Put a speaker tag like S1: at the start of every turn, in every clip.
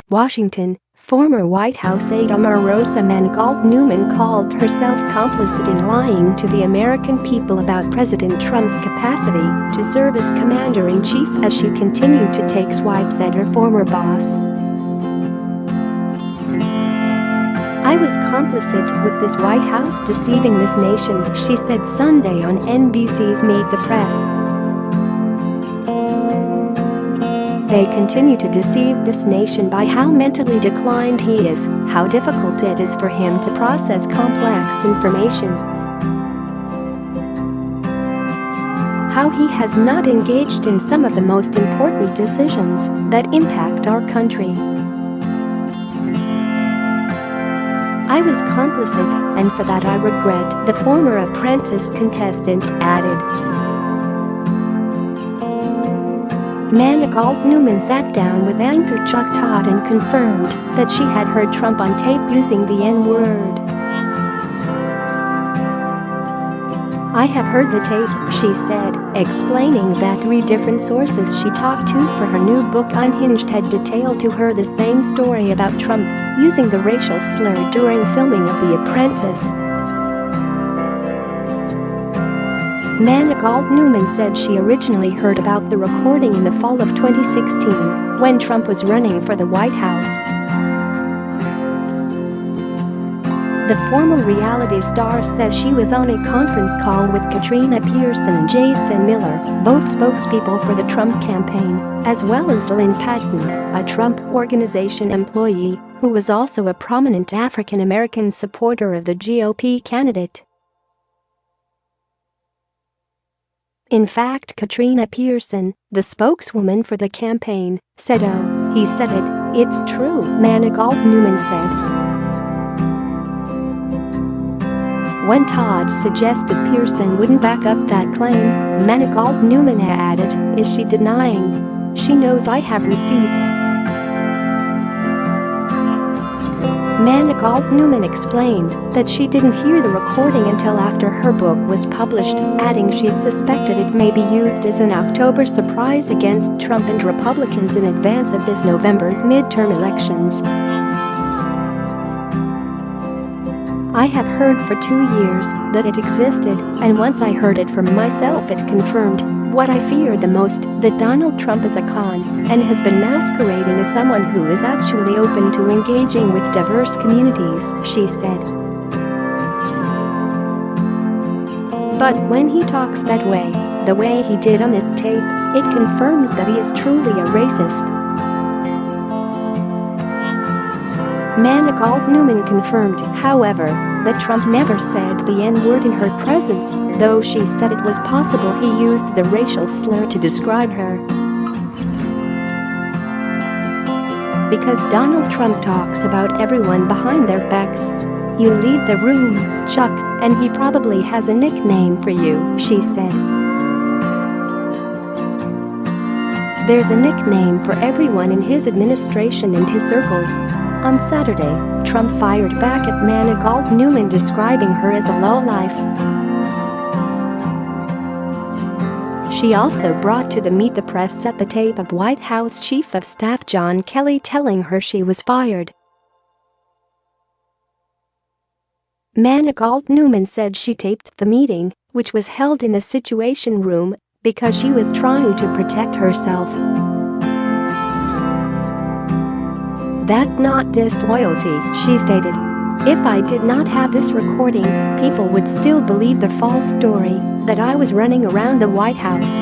S1: Washington, former White House aide Omarosa Manigault Newman called herself complicit in lying to the American people about President Trump's capacity to serve as commander-in-chief as she continued to take swipes at her former boss. "I was complicit with this White House deceiving this nation," she said Sunday on NBC's Meet the Press. "They continue to deceive this nation by how mentally declined he is, how difficult it is for him to process complex information, how he has not engaged in some of the most important decisions that impact our country. I was complicit, and for that I regret," the former Apprentice contestant added. Manigault Newman sat down with anchor Chuck Todd and confirmed that she had heard Trump on tape using the N-word. "I have heard the tape," she said, explaining that 3 different sources she talked to for her new book Unhinged had detailed to her the same story about Trump using the racial slur during filming of The Apprentice. Manigault Newman said she originally heard about the recording in the fall of 2016 when Trump was running for the White House. The former reality star says she was on a conference call with Katrina Pierson and Jason Miller, both spokespeople for the Trump campaign, as well as Lynne Patton, a Trump Organization employee who was also a prominent African-American supporter of the GOP candidate. In fact, Katrina Pierson, the spokeswoman for the campaign, said, "Oh, he said it, it's true," Manigault Newman said. When Todd suggested Pierson wouldn't back up that claim, Manigault Newman added, "Is she denying? She knows I have receipts." Manigault Newman explained that she didn't hear the recording until after her book was published, adding she suspected it may be used as an October surprise against Trump and Republicans in advance of this November's midterm elections. "I have heard for 2 years that it existed, and once I heard it for myself it confirmed what I feared the most, that Donald Trump is a con and has been masquerading as someone who is actually open to engaging with diverse communities," she said. "But when he talks that way, the way he did on this tape, it confirms that he is truly a racist." Manigault Newman confirmed, however, that Trump never said the N-word in her presence, though she said it was possible he used the racial slur to describe her. "Because Donald Trump talks about everyone behind their backs. You leave the room, Chuck, and he probably has a nickname for you," she said. "There's a nickname for everyone in his administration and his circles." On Saturday, Trump fired back at Manigault Newman, describing her as a lowlife. She also brought to the Meet the Press the tape of White House Chief of Staff John Kelly telling her she was fired. Manigault Newman said she taped the meeting, which was held in the Situation Room, because she was trying to protect herself. "That's not disloyalty," she stated. "If I did not have this recording, people would still believe the false story that I was running around the White House.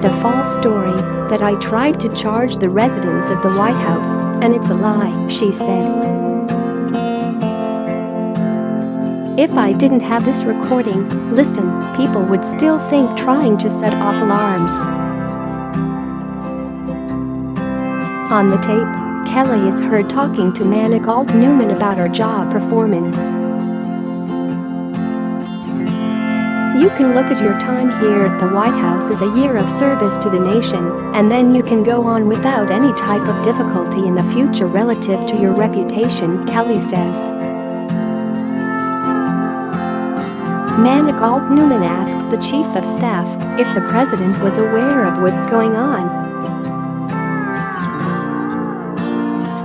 S1: The false story that I tried to charge the residents of the White House, and it's a lie," she said. "If I didn't have this recording, listen, people would still think trying to set off alarms." On the tape, Kelly is heard talking to Manigault Newman about her job performance. "You can look at your time here at the White House as a year of service to the nation, and then you can go on without any type of difficulty in the future relative to your reputation," Kelly says. Manigault Newman asks the chief of staff if the president was aware of what's going on.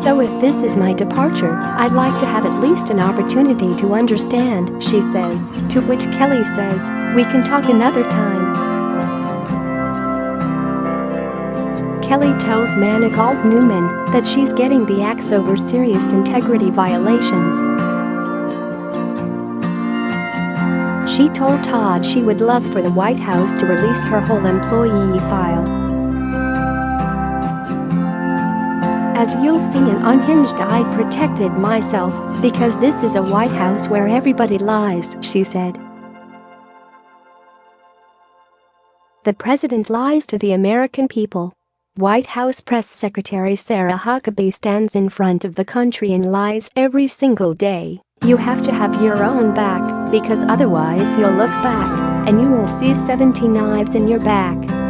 S1: So if this is my departure, I'd like to have at least an opportunity to understand, she says, to which Kelly says, we can talk another time. Kelly tells Manigault Newman that she's getting the axe over serious integrity violations. She told Todd she would love for the White House to release her whole employee file. As you'll see in Unhinged, I protected myself because this is a White House where everybody lies, she said. The president lies to the American people. White House Press Secretary Sarah Huckabee stands in front of the country and lies every single day. You have to have your own back, because otherwise you'll look back and you will see 70 knives in your back.